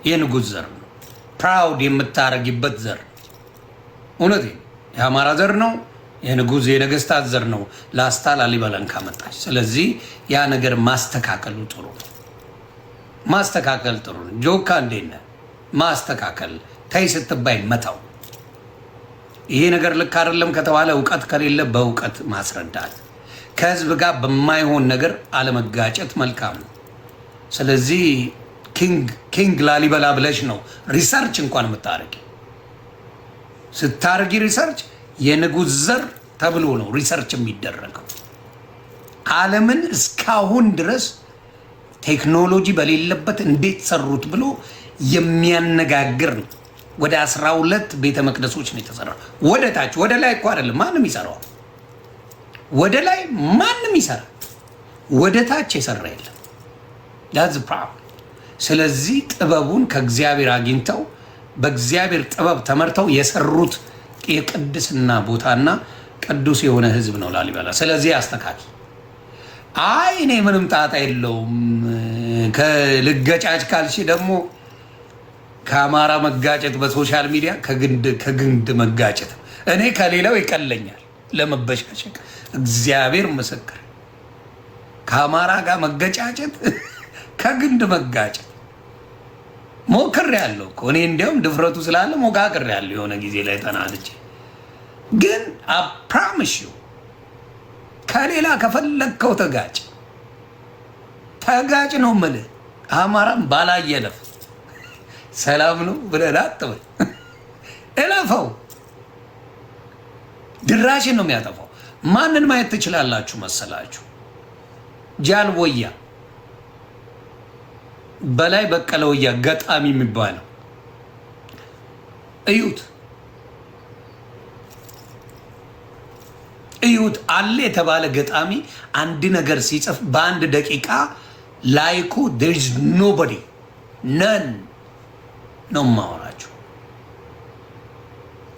የንጉሥ ዘር ነው። ፕራውድ የምታረጊበት ዘር እውነት የአማራ ዘር ነው። የንጉሥ የነገስታት ዘር ነው። ላስታ ላሊበላን ካመጣች። ስለዚህ ያ ነገር ማስተካከሉ ጥሩ ነው። ማስተካከል ጥሩ ነው። ጆካ እንዴት ነህ? ማስተካከል ተይ ስትባይ መተው። ይሄ ነገር ልክ አይደለም ከተባለ እውቀት ከሌለ በእውቀት ማስረዳት፣ ከህዝብ ጋር በማይሆን ነገር አለመጋጨት መልካም ነው። ስለዚህ ኪንግ ላሊበላ ብለሽ ነው ሪሰርች እንኳን የምታረጊ። ስታረጊ ሪሰርች የንጉሥ ዘር ተብሎ ነው ሪሰርች የሚደረገው። ዓለምን እስካሁን ድረስ ቴክኖሎጂ በሌለበት እንዴት ሰሩት ብሎ የሚያነጋግር ነው። ወደ 12 ቤተ መቅደሶች ነው የተሰራው። ወደ ታች ወደ ላይ እኮ አይደለም ማንም ይሰራው። ወደ ላይ ማንም ይሰራ፣ ወደ ታች የሰራ የለም። that's problem። ስለዚህ ጥበቡን ከእግዚአብሔር አግኝተው በእግዚአብሔር ጥበብ ተመርተው የሰሩት የቅድስና ቦታና ቅዱስ የሆነ ህዝብ ነው ላሊበላ። ስለዚህ አስተካኪ። አይ እኔ ምንም ጣጣ የለውም ከልገጫጭ ካልሽ ደግሞ ከአማራ መጋጨት በሶሻል ሚዲያ ከግንድ መጋጨት እኔ ከሌላው ይቀለኛል ለመበሻሸቅ። እግዚአብሔር ምስክር። ከአማራ ጋር መገጫጨት ከግንድ መጋጨት ሞክሬያለሁ እኮ እኔ እንዲያውም ድፍረቱ ስላለ ሞካክሬያለሁ የሆነ ጊዜ ላይ ተናድጄ። ግን አፕራምሽ ከሌላ ከፈለግከው ተጋጭ ነው የምልህ። አማራም ባላየለፍ ሰላም ነው ብለህ አትበል። እለፈው፣ ድራሽን ነው የሚያጠፋው። ማንን ማየት ትችላላችሁ መሰላችሁ? ጃልቦያ በላይ በቀለውያ ገጣሚ የሚባለው እዩት አለ የተባለ ገጣሚ አንድ ነገር ሲጽፍ በአንድ ደቂቃ ላይኩ there is nobody none ነው ማወራችሁ።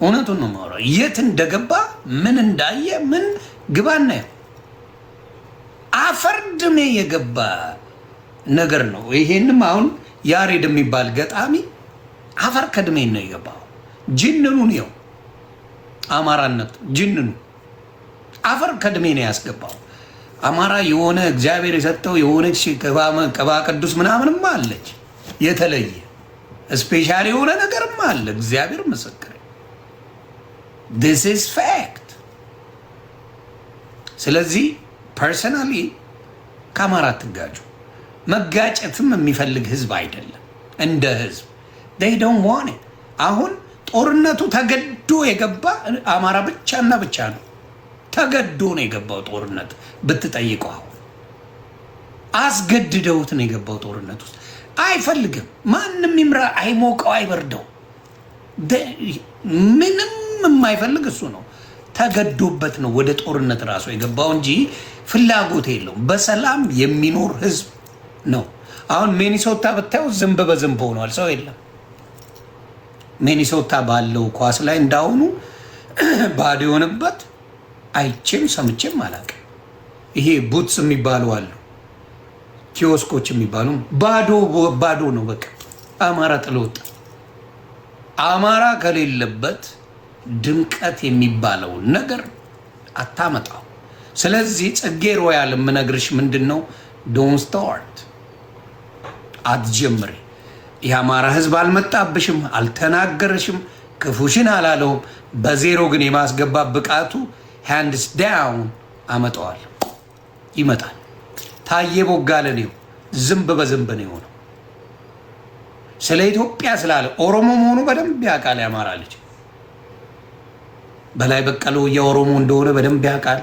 እውነቱን ነው ማወራው። የት እንደገባ ምን እንዳየ ምን ግባና አፈርድሜ የገባ ነገር ነው። ይሄንም አሁን ያሬድ የሚባል ገጣሚ አፈር ከድሜ ነው የገባው። ጅንኑ ነው አማራነት ጅንኑ አፈር ከድሜ ነው ያስገባው። አማራ የሆነ እግዚአብሔር የሰጠው የሆነች ቅባ ቅዱስ ምናምንም አለች የተለየ ስፔሻል የሆነ ነገርም አለ። እግዚአብሔር ምስክር። this is fact። ስለዚህ ፐርሰናሊ ከአማራ አትጋጩ። መጋጨትም የሚፈልግ ህዝብ አይደለም እንደ ህዝብ they don't want it። አሁን ጦርነቱ ተገዶ የገባ አማራ ብቻና ብቻ ነው። ተገዶ ነው የገባው ጦርነት ብትጠይቀው። አሁን አስገድደውት ነው የገባው ጦርነት ውስጥ። አይፈልግም ማንም ይምራ፣ አይሞቀው፣ አይበርደው፣ ምንም የማይፈልግ እሱ ነው። ተገዶበት ነው ወደ ጦርነት ራሱ የገባው እንጂ ፍላጎት የለውም። በሰላም የሚኖር ህዝብ ነው። አሁን ሚኒሶታ ብታዩ ዝንብ በዝንብ ሆኗል። ሰው የለም። ሚኒሶታ ባለው ኳስ ላይ እንዳሁኑ ባዶ የሆነበት አይቼም ሰምቼም አላውቅም። ይሄ ቡትስ የሚባሉ አሉ፣ ኪዮስኮች የሚባሉ ባዶ ነው። በቃ አማራ ጥሎት አማራ ከሌለበት ድምቀት የሚባለው ነገር አታመጣው። ስለዚህ ጽጌ ሮያል የምነግርሽ ምንድን ነው? ዶንት ስታርት፣ አትጀምሪ። የአማራ ህዝብ አልመጣብሽም፣ አልተናገረሽም፣ ክፉሽን አላለውም። በዜሮ ግን የማስገባት ብቃቱ ሃንድስ ዳውን አመጣዋል። ይመጣል። ታየ ቦጋለ ነው ዝንብ በዝንብ ነው የሆነው። ስለ ኢትዮጵያ ስላለ ኦሮሞ መሆኑ በደንብ ያውቃል። ያማራ ልጅ በላይ በቀለው የኦሮሞ እንደሆነ በደንብ ያውቃል።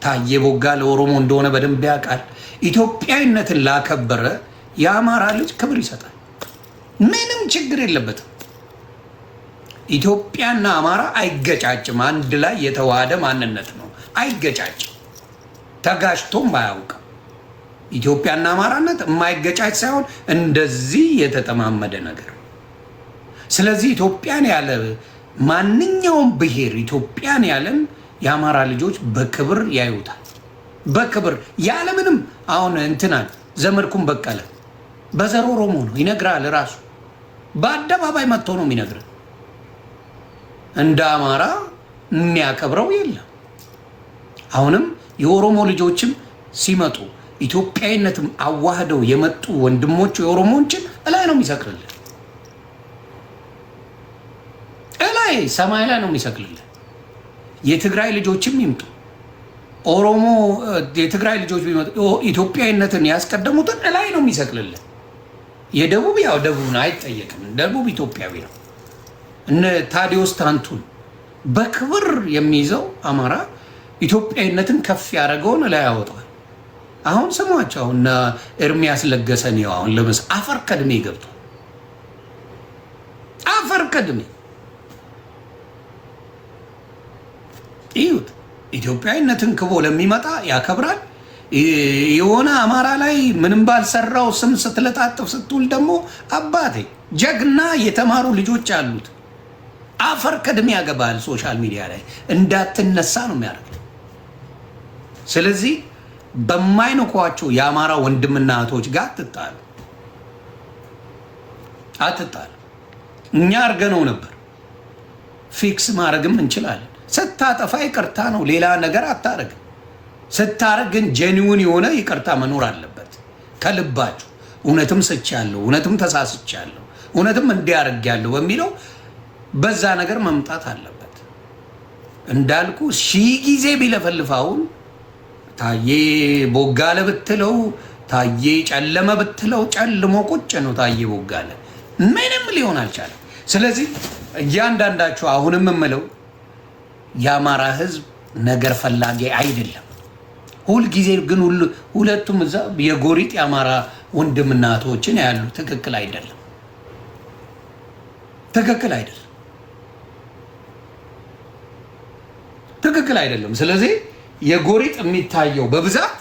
ታየ ቦጋለ ኦሮሞ እንደሆነ በደንብ ያውቃል። ኢትዮጵያዊነትን ላከበረ የአማራ ልጅ ክብር ይሰጣል። ምንም ችግር የለበትም። ኢትዮጵያና አማራ አይገጫጭም። አንድ ላይ የተዋሃደ ማንነት ነው። አይገጫጭም። ተጋጭቶም አያውቅም። ኢትዮጵያና አማራነት የማይገጫጭ ሳይሆን እንደዚህ የተጠማመደ ነገር። ስለዚህ ኢትዮጵያን ያለ ማንኛውም ብሔር ኢትዮጵያን ያለን የአማራ ልጆች በክብር ያዩታል። በክብር ያለምንም አሁን እንትናን ዘመድኩን በቀለ በዘር ኦሮሞ ነው ይነግራል ራሱ። በአደባባይ መጥቶ ነው የሚነግረን። እንደ አማራ የሚያከብረው የለም። አሁንም የኦሮሞ ልጆችም ሲመጡ ኢትዮጵያዊነትም አዋህደው የመጡ ወንድሞቹ የኦሮሞዎችን እላይ ነው የሚሰቅልልን፣ እላይ ሰማይ ላይ ነው የሚሰቅልልን። የትግራይ ልጆችም ይምጡ ኦሮሞ የትግራይ ልጆች ቢመጡ ኢትዮጵያዊነትን ያስቀደሙትን እላይ ነው የሚሰቅልልን። የደቡብ ያው ደቡብን አይጠየቅም፣ ደቡብ ኢትዮጵያዊ ነው። እነ ታዲዮስ ታንቱን በክብር የሚይዘው አማራ ኢትዮጵያዊነትን ከፍ ያደረገውን ላይ ያወጣል። አሁን ስሟቸው እነ ኤርሚያስ ለገሰን ይኸው አሁን ለምስ አፈር ከድሜ ገብቷል። አፈር ከድሜ ይሁት ኢትዮጵያዊነትን ክቦ ለሚመጣ ያከብራል። የሆነ አማራ ላይ ምንም ባልሰራው ስም ስትለጣጥፍ ስትውል ደግሞ አባቴ ጀግና የተማሩ ልጆች አሉት። አፈር ከድሜ ያገባል። ሶሻል ሚዲያ ላይ እንዳትነሳ ነው የሚያደርግ። ስለዚህ በማይነኳቸው የአማራ ወንድምና እህቶች ጋር አትጣሉ። እኛ አድርገነው ነበር፣ ፊክስ ማድረግም እንችላለን። ስታጠፋ ይቅርታ ነው፣ ሌላ ነገር አታደርግም። ስታረግ ግን ጄኒውን የሆነ ይቅርታ መኖር አለበት ከልባችሁ። እውነትም ስቻለሁ፣ እውነትም ተሳስቻለሁ፣ እውነትም እንዲያደርጋለሁ በሚለው በዛ ነገር መምጣት አለበት። እንዳልኩ ሺህ ጊዜ ቢለፈልፋውን ታዬ ቦጋለ ብትለው ታዬ ጨለመ ብትለው ጨልሞ ቁጭ ነው። ታዬ ቦጋለ ምንም ሊሆን አልቻለም። ስለዚህ እያንዳንዳችሁ አሁንም የምለው የአማራ ህዝብ ነገር ፈላጊ አይደለም። ሁልጊዜ ግን ሁለቱም እዛ የጎሪጥ የአማራ ወንድምና እህቶችን ያሉ ትክክል አይደለም፣ ትክክል አይደለም። ስለዚህ የጎሪጥ የሚታየው በብዛት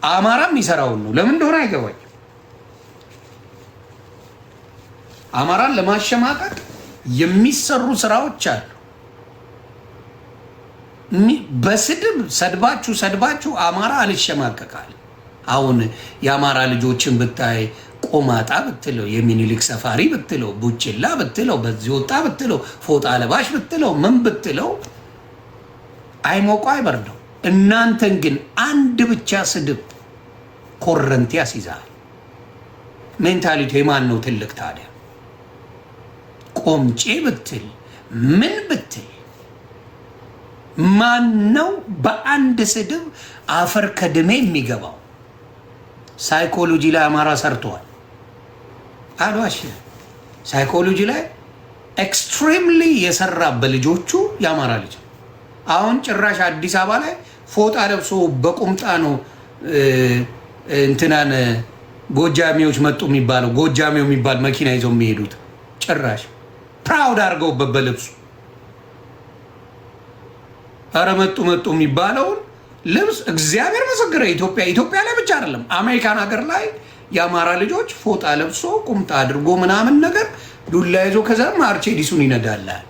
አማራ የሚሰራውን ነው። ለምን እንደሆነ አይገባኝም። አማራን ለማሸማቀቅ የሚሰሩ ስራዎች አሉ። በስድብ ሰድባችሁ አማራ አልሸማቀቃል። አሁን የአማራ ልጆችን ብታይ ቆማጣ ብትለው፣ የሚኒሊክ ሰፋሪ ብትለው፣ ቡችላ ብትለው፣ በዚህ ወጣ ብትለው፣ ፎጣ ለባሽ ብትለው፣ ምን ብትለው አይሞቁ አይበርደው። እናንተን ግን አንድ ብቻ ስድብ ኮረንቲ ያስይዛል። ሜንታሊቲ የማን ነው ትልቅ ታዲያ? ቆምጬ ብትል ምን ብትል ማን ነው በአንድ ስድብ አፈር ከድሜ የሚገባው? ሳይኮሎጂ ላይ አማራ ሰርተዋል። አድዋሽ ሳይኮሎጂ ላይ ኤክስትሪምሊ የሰራ በልጆቹ የአማራ ልጅ አሁን ጭራሽ አዲስ አበባ ላይ ፎጣ ለብሶ በቁምጣ ነው እንትናን ጎጃሚዎች መጡ የሚባለው። ጎጃሚው የሚባል መኪና ይዘው የሚሄዱት ጭራሽ ፕራውድ አድርገውበት በልብሱ። ኧረ መጡ የሚባለውን ልብስ እግዚአብሔር መሰከረ። ኢትዮጵያ ላይ ብቻ አይደለም አሜሪካን ሀገር ላይ የአማራ ልጆች ፎጣ ለብሶ ቁምጣ አድርጎ ምናምን ነገር ዱላ ይዞ ከዛ ማርቼዲሱን ይነዳላል።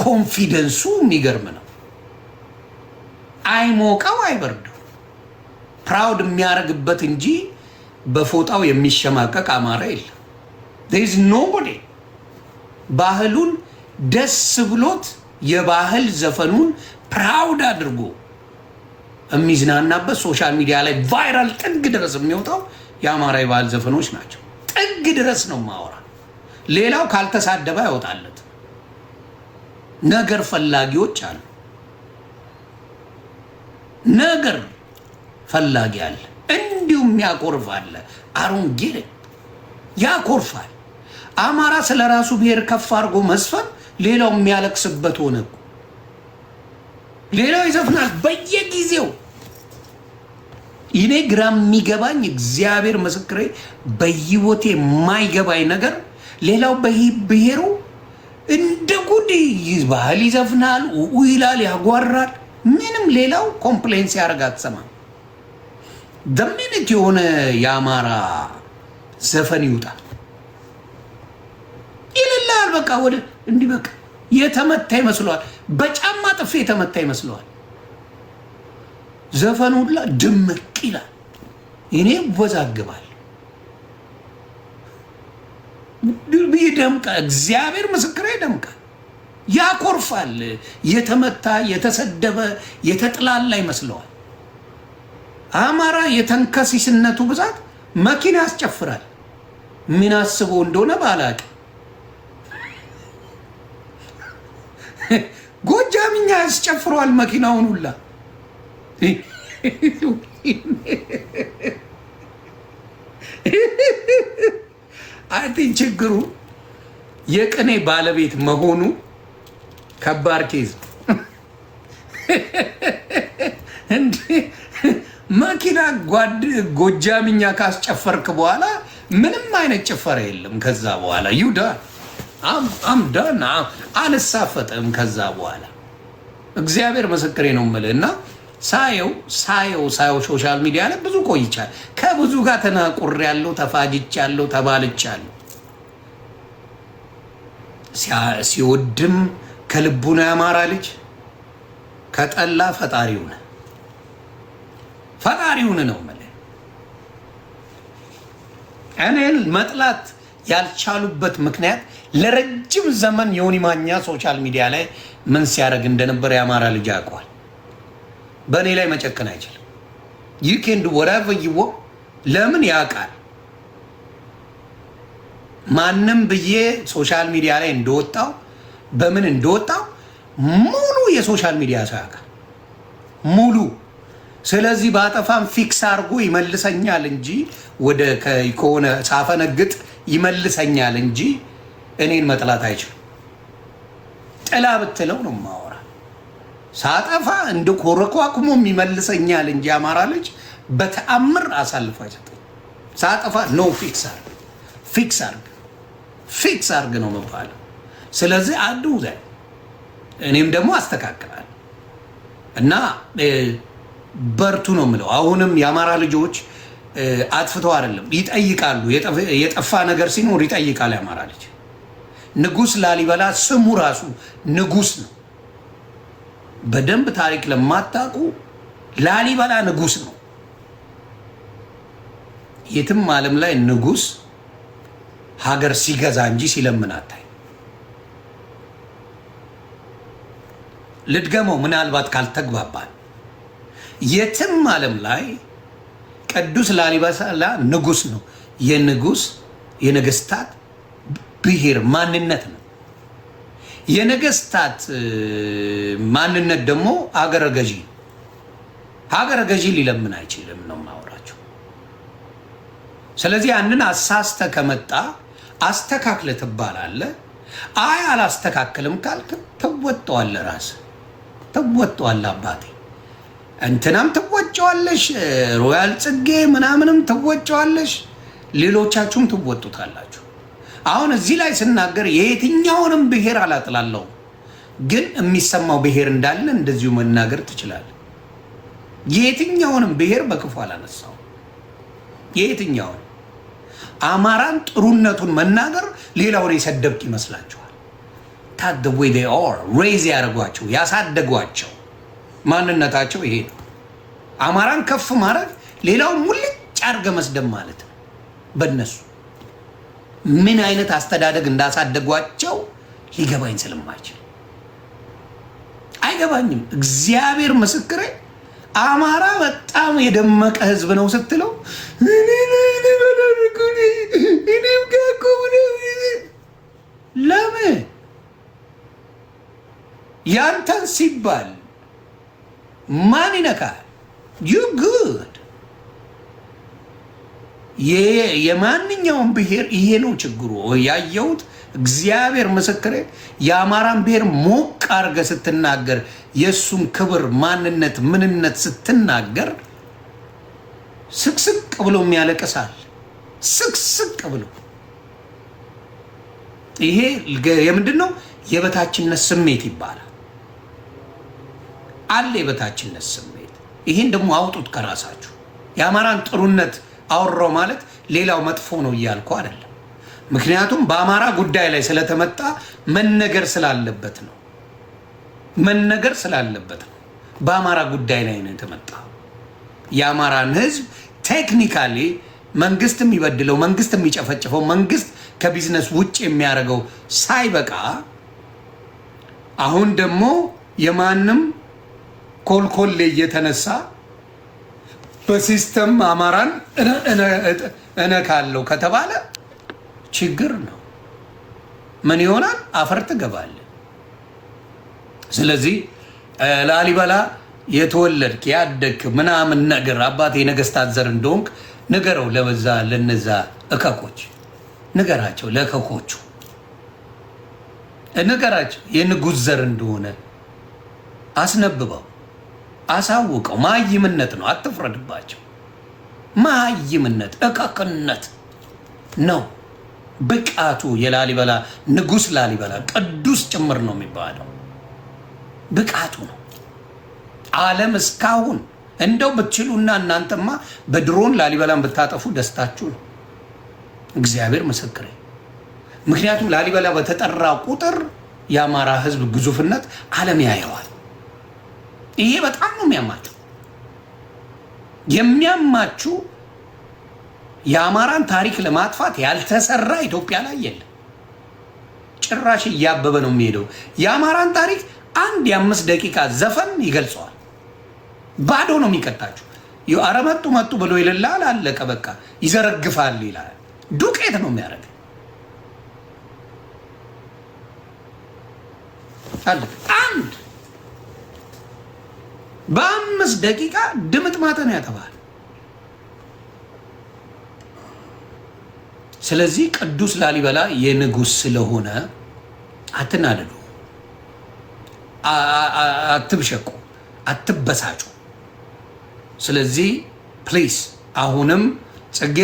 ኮንፊደንሱ የሚገርም ነው። አይሞቀው አይበርደው። ፕራውድ የሚያደርግበት እንጂ በፎጣው የሚሸማቀቅ አማራ የለም። there is nobody ባህሉን ደስ ብሎት የባህል ዘፈኑን ፕራውድ አድርጎ የሚዝናናበት ሶሻል ሚዲያ ላይ ቫይራል ጥግ ድረስ የሚወጣው የአማራ የባህል ዘፈኖች ናቸው። ጥግ ድረስ ነው ማወራ። ሌላው ካልተሳደበ ያወጣለት ነገር ፈላጊዎች አሉ። ነገር ፈላጊ አለ፣ እንዲሁም ያኮርፋል። አሮን ጌሬ ያኮርፋል። አማራ ስለ ራሱ ብሔር ከፍ አድርጎ መስፈን ሌላው የሚያለቅስበት ሆነ። ሌላው ይዘፍናል በየጊዜው። እኔ ግራ የሚገባኝ እግዚአብሔር ምስክሬ በህይወቴ የማይገባኝ ነገር ሌላው ብሔሩ እንደ ጉድ ባህል ይዘፍናል፣ ይላል፣ ያጓራል። ምንም ሌላው ኮምፕሌንስ ያደርግ አትሰማም። ደምነት የሆነ የአማራ ዘፈን ይውጣል ይልላል። በቃ ወደ እንዲህ በቃ የተመታ ይመስለዋል። በጫማ ጥፌ የተመታ ይመስለዋል። ዘፈኑ ሁላ ድምቅ ይላል። እኔ ወዛግባል ይደምቃል። እግዚአብሔር ምስክሬ ይደምቃል። ያኮርፋል። የተመታ የተሰደበ የተጥላላ ይመስለዋል። አማራ የተንከሲስነቱ ብዛት መኪና ያስጨፍራል። ምን አስበው እንደሆነ ባላውቅም ጎጃምኛ ያስጨፍረዋል መኪናውን ሁላ። አይ ችግሩ የቅኔ ባለቤት መሆኑ ከባድ ኬዝ እንዴ! መኪና ጎጃምኛ ካስጨፈርክ በኋላ ምንም አይነት ጭፈራ የለም። ከዛ በኋላ ይሁዳ አምዳና አልሳፈጠም። ከዛ በኋላ እግዚአብሔር ምስክሬ ነው የምልህ እና ሳየው ሶሻል ሚዲያ ላይ ብዙ ቆይቻል። ከብዙ ጋር ተናቁሬያለሁ፣ ተፋጅቻለሁ፣ ተባልቻለሁ። ሲወድም ከልቡ ነው ያማራ ልጅ፣ ከጠላ ፈጣሪውን ነው የምልህ። እኔን መጥላት ያልቻሉበት ምክንያት ለረጅም ዘመን ዮኒ ማኛ ሶሻል ሚዲያ ላይ ምን ሲያደርግ እንደነበረ የአማራ ልጅ ያውቀዋል። በእኔ ላይ መጨከን አይችልም። you can do whatever you want። ለምን ያውቃል። ማንም ብዬ ሶሻል ሚዲያ ላይ እንደወጣው በምን እንደወጣው ሙሉ የሶሻል ሚዲያ ሰው ያውቃል ሙሉ። ስለዚህ ባጠፋም ፊክስ አድርጎ ይመልሰኛል እንጂ ወደ ከሆነ ሳፈነግጥ ይመልሰኛል እንጂ እኔን መጥላት አይችልም። ጥላ ብትለው ነው ማወራ። ሳጠፋ እንደ ኮረኳኩሞ ይመልሰኛል እንጂ አማራ ልጅ በተአምር አሳልፎ አይሰጠኝ። ሳጠፋ ኖ ፊክስ አርግ ነው መባለው። ስለዚህ አዱ ዘይ እኔም ደግሞ አስተካክላለሁ እና በርቱ ነው የምለው። አሁንም የአማራ ልጆች አጥፍተው አይደለም ይጠይቃሉ። የጠፋ ነገር ሲኖር ይጠይቃል። የአማራ ልጅ ንጉስ ላሊበላ ስሙ ራሱ ንጉስ ነው። በደንብ ታሪክ ለማታውቁ ላሊበላ ንጉስ ነው። የትም ዓለም ላይ ንጉስ ሀገር ሲገዛ እንጂ ሲለምን አታይ። ልድገመው ምናልባት ካልተግባባን፣ የትም ዓለም ላይ ቅዱስ ላሊበላ ንጉስ ነው። የንጉስ የነገስታት ብሔር ማንነት ነው። የነገስታት ማንነት ደግሞ ሀገረ ገዢ ሊለምን አይችልም ነው ማወራቸው። ስለዚህ ያንን አሳስተ ከመጣ አስተካክለ ትባላለህ። አይ አላስተካክልም ካልክ ትወጣዋለህ። ራስህ ትወጣዋለህ። አባቴ እንትናም ትወጫዋለሽ፣ ሮያል ጽጌ ምናምንም ትወጫዋለሽ፣ ሌሎቻችሁም ትወጡታላችሁ። አሁን እዚህ ላይ ስናገር የየትኛውንም ብሔር አላጥላለሁ፣ ግን የሚሰማው ብሔር እንዳለ እንደዚሁ መናገር ትችላለህ። የየትኛውንም ብሔር በክፉ አላነሳው። የየትኛውን አማራን ጥሩነቱን መናገር ሌላውን የሰደብክ ይመስላችኋል። ታድ the way they are raise ያደረጓቸው ያሳደጓቸው ማንነታቸው ይሄ ነው። አማራን ከፍ ማድረግ ሌላው ሙልጭ አድርገህ መስደብ ማለት ነው። በእነሱ ምን አይነት አስተዳደግ እንዳሳደጓቸው ሊገባኝ ስለማይችል አይገባኝም። እግዚአብሔር ምስክሬ አማራ በጣም የደመቀ ህዝብ ነው ስትለው ለምን ያንተን ሲባል ማን ይነካል? ዩ ጉድ የማንኛውም ብሔር ይሄ ነው ችግሩ። ያየሁት እግዚአብሔር ምስክሬ የአማራን ብሔር ሞቅ አድርገህ ስትናገር የእሱን ክብር ማንነት ምንነት ስትናገር ስቅስቅ ብሎ የሚያለቅሳል። ስቅስቅ ብሎ ይሄ የምንድን ነው? የበታችነት ስሜት ይባላል አለ። የበታችነት ስሜት ይሄን ደግሞ አውጡት ከራሳችሁ። የአማራን ጥሩነት አወራው ማለት ሌላው መጥፎ ነው እያልኩ አይደለም። ምክንያቱም በአማራ ጉዳይ ላይ ስለተመጣ መነገር ስላለበት ነው። በአማራ ጉዳይ ላይ ነው የተመጣ። የአማራን ህዝብ ቴክኒካሊ መንግስት የሚበድለው መንግስት የሚጨፈጭፈው መንግስት ከቢዝነስ ውጭ የሚያደርገው ሳይበቃ አሁን ደግሞ የማንም ኮልኮሌ እየተነሳ በሲስተም አማራን እነካለው ከተባለ ችግር ነው። ምን ይሆናል? አፈር ትገባለህ። ስለዚህ ላሊበላ የተወለድክ ያደግክ ምናምን ነገር አባቴ የነገስታት ዘር እንደሆንክ ንገረው። ለነዛ እከኮች ንገራቸው፣ ለእከኮቹ ንገራቸው የንጉሥ ዘር እንደሆነ አስነብበው፣ አሳውቀው። መሀይምነት ነው፣ አትፍረድባቸው። መሀይምነት እከክነት ነው። ብቃቱ የላሊበላ ንጉሥ ላሊበላ ቅዱስ ጭምር ነው የሚባለው ብቃቱ ነው። ዓለም እስካሁን እንደው ብትችሉና እናንተማ በድሮን ላሊበላን ብታጠፉ ደስታችሁ ነው። እግዚአብሔር ምስክሬ። ምክንያቱም ላሊበላ በተጠራ ቁጥር የአማራ ሕዝብ ግዙፍነት ዓለም ያየዋል። ይሄ በጣም ነው የሚያማቸው። የሚያማችሁ የአማራን ታሪክ ለማጥፋት ያልተሰራ ኢትዮጵያ ላይ የለም። ጭራሽ እያበበ ነው የሚሄደው። የአማራን ታሪክ አንድ የ5 ደቂቃ ዘፈን ይገልጸዋል። ባዶ ነው የሚቀጣችሁ። አረ መጡ ብሎ ይልላል፣ አለቀ በቃ። ይዘረግፋል ይላል። ዱቄት ነው የሚያደርግ አለቀ። አንድ በ5 ደቂቃ ድምጥ ማተን ያጠባል። ስለዚህ ቅዱስ ላሊበላ የንጉሥ ስለሆነ አትናደዱ፣ አትብሸቁ፣ አትበሳጩ። ስለዚህ ፕሊስ አሁንም ጽጌ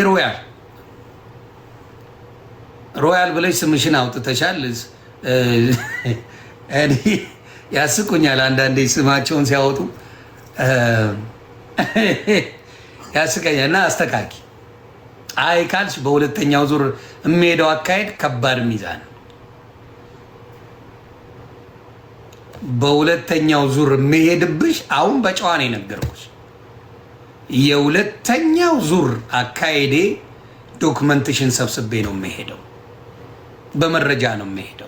ሮያል ብለሽ ስምሽን አውጥተሻል። እኔ ያስቁኛል አንዳንዴ ስማቸውን ሲያወጡ ያስቀኛል። እና አስተካኪ። አይ ካልሽ በሁለተኛው ዙር የሚሄደው አካሄድ ከባድ ሚዛን ነው። በሁለተኛው ዙር የሚሄድብሽ አሁን በጨዋ ነው የነገርኩሽ። የሁለተኛው ዙር አካሄዴ ዶክመንቴሽን ሰብስቤ ነው የሚሄደው፣ በመረጃ ነው የሚሄደው።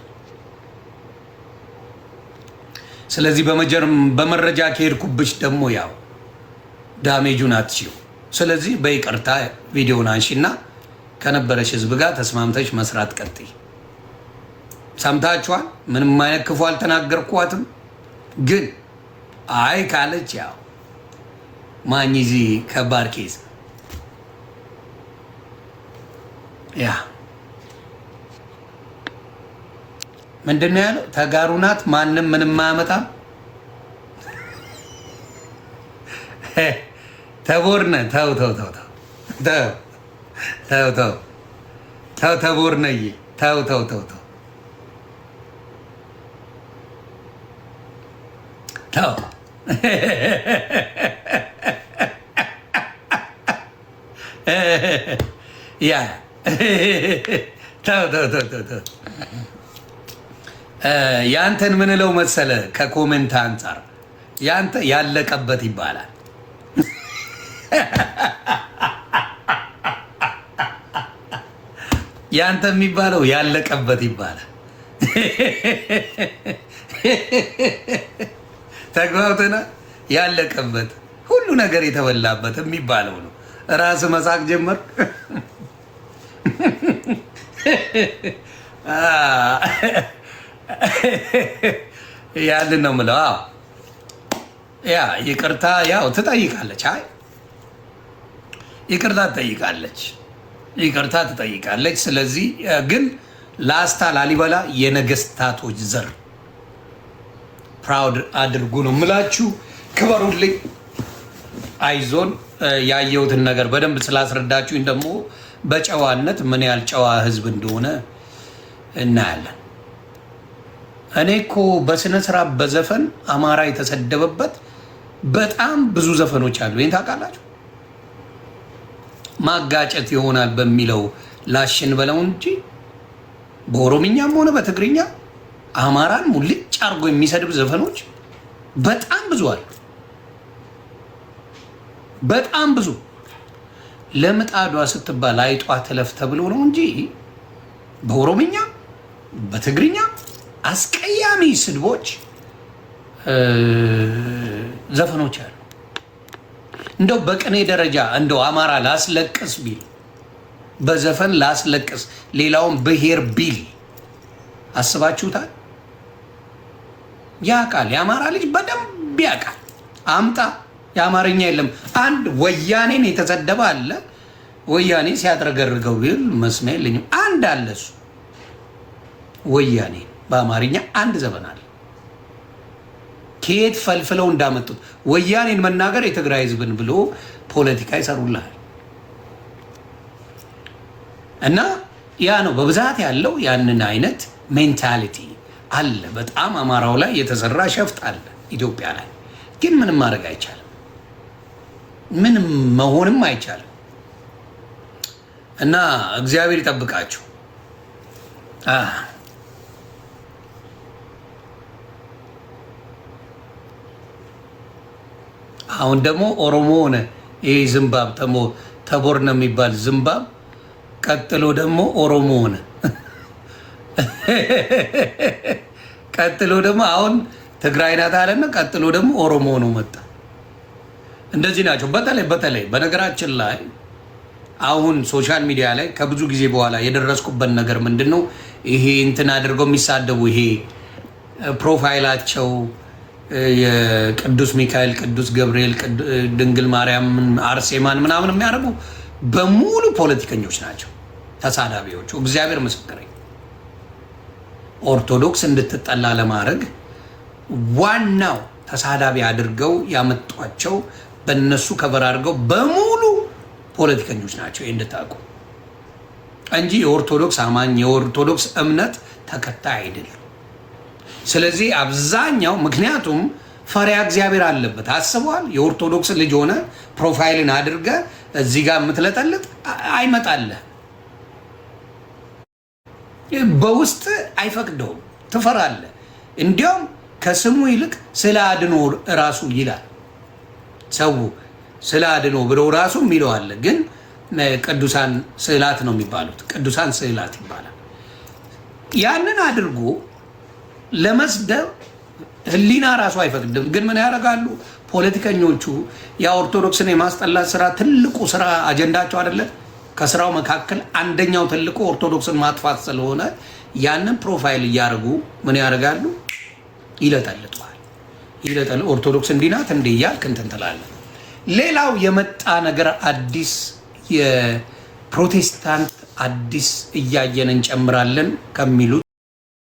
ስለዚህ በመረጃ ከሄድኩብሽ ደግሞ ያው ዳሜጁን አትችይው። ስለዚህ በይቅርታ ቪዲዮን አንሺና ከነበረሽ ህዝብ ጋር ተስማምተሽ መስራት ቀጥይ። ሰምታችኋል። ምንም አይነት ክፉ አልተናገርኳትም። ግን አይ ካለች ያው ማኝዚ ከባድ ኬዝ ያ ምንድን ነው ያለው? ተጋሩ ናት፣ ማንም ምንም አያመጣም። ተቦርነ ተው ተቦርነዬ ተው ያ ተው ያንተን ምንለው መሰለ ከኮሜንት አንጻር ያንተ ያለቀበት ይባላል። ያንተ የሚባለው ያለቀበት ይባላል። ተግባብተና ያለቀበት ሁሉ ነገር የተበላበት የሚባለው ነው። ራስ መሳቅ ጀመር። ያንን ነው የምለው። ያ ይቅርታ ያው ትጠይቃለች። አይ ይቅርታ ትጠይቃለች። ስለዚህ ግን ላስታ ላሊበላ የነገስታቶች ዘር ፕራውድ አድርጉ ነው የምላችሁ። ክበሩልኝ። አይዞን። ያየሁትን ነገር በደንብ ስላስረዳችሁኝ ደግሞ በጨዋነት ምን ያህል ጨዋ ህዝብ እንደሆነ እናያለን። እኔ እኮ በስነ ስርዓት በዘፈን አማራ የተሰደበበት በጣም ብዙ ዘፈኖች አሉ። ይሄን ታውቃላችሁ? ማጋጨት ይሆናል በሚለው ላሽን በለው እንጂ በኦሮምኛም ሆነ በትግርኛ አማራን ሙልጭ አርጎ የሚሰድብ ዘፈኖች በጣም ብዙ አሉ። በጣም ብዙ። ለምጣዷ ስትባል አይጧ ትለፍ ተብሎ ነው እንጂ በኦሮምኛ በትግርኛ አስቀያሚ ስድቦች ዘፈኖች አሉ። እንደው በቅኔ ደረጃ እንደው አማራ ላስለቅስ ቢል በዘፈን ላስለቅስ ሌላውን ብሔር ቢል አስባችሁታል? ያውቃል። የአማራ ልጅ በደንብ ያውቃል። አምጣ የአማርኛ የለም። አንድ ወያኔን የተሰደበ አለ። ወያኔ ሲያጥረገርገው ቢል መስሚያ የለኝም። አንድ አለ እሱ ወያኔ በአማርኛ አንድ ዘፈን አለ። ከየት ፈልፍለው እንዳመጡት ወያኔን መናገር የትግራይ ህዝብን ብሎ ፖለቲካ ይሰሩልሃል። እና ያ ነው በብዛት ያለው ያንን አይነት ሜንታሊቲ አለ። በጣም አማራው ላይ የተሰራ ሸፍጥ አለ ኢትዮጵያ ላይ። ግን ምንም ማድረግ አይቻልም። ምንም መሆንም አይቻልም። እና እግዚአብሔር ይጠብቃችሁ። አሁን ደግሞ ኦሮሞ ሆነ ይሄ ዝምባብ ተቦር ነው የሚባል ዝምባብ፣ ቀጥሎ ደግሞ ኦሮሞ ሆነ። ቀጥሎ ደግሞ አሁን ትግራይ ናት አለና ቀጥሎ ደግሞ ኦሮሞ ነው መጣ። እንደዚህ ናቸው። በተለይ በነገራችን ላይ አሁን ሶሻል ሚዲያ ላይ ከብዙ ጊዜ በኋላ የደረስኩበት ነገር ምንድነው? ይሄ እንትን አድርገው የሚሳደቡ ይሄ ፕሮፋይላቸው የቅዱስ ሚካኤል፣ ቅዱስ ገብርኤል፣ ድንግል ማርያም፣ አርሴማን ምናምን የሚያደርጉ በሙሉ ፖለቲከኞች ናቸው፣ ተሳዳቢዎቹ። እግዚአብሔር ምስክረኝ። ኦርቶዶክስ እንድትጠላ ለማድረግ ዋናው ተሳዳቢ አድርገው ያመጧቸው በእነሱ ከበር አድርገው በሙሉ ፖለቲከኞች ናቸው እንድታውቁ እንጂ የኦርቶዶክስ አማኝ የኦርቶዶክስ እምነት ተከታይ አይደለም። ስለዚህ አብዛኛው ምክንያቱም ፈሪያ እግዚአብሔር አለበት። አስበዋል። የኦርቶዶክስ ልጅ ሆነ ፕሮፋይልን አድርገ እዚህ ጋር የምትለጠልጥ አይመጣልህ። በውስጥ አይፈቅደውም፣ ትፈራለህ። እንዲያውም ከስሙ ይልቅ ስለ አድኖ ራሱ ይላል ሰው። ስለ አድኖ ብለው ራሱ የሚለው አለ። ግን ቅዱሳን ስዕላት ነው የሚባሉት። ቅዱሳን ስዕላት ይባላል። ያንን አድርጎ ለመስደብ ህሊና ራሱ አይፈቅድም። ግን ምን ያደርጋሉ ፖለቲከኞቹ? የኦርቶዶክስን የማስጠላት ስራ ትልቁ ስራ አጀንዳቸው አይደለ? ከስራው መካከል አንደኛው ትልቁ ኦርቶዶክስን ማጥፋት ስለሆነ ያንን ፕሮፋይል እያደረጉ ምን ያደርጋሉ? ይለጠልጧል። ኦርቶዶክስ እንዲናት እንደ እያልክ እንትን ትላለህ። ሌላው የመጣ ነገር አዲስ የፕሮቴስታንት አዲስ እያየን እንጨምራለን ከሚሉት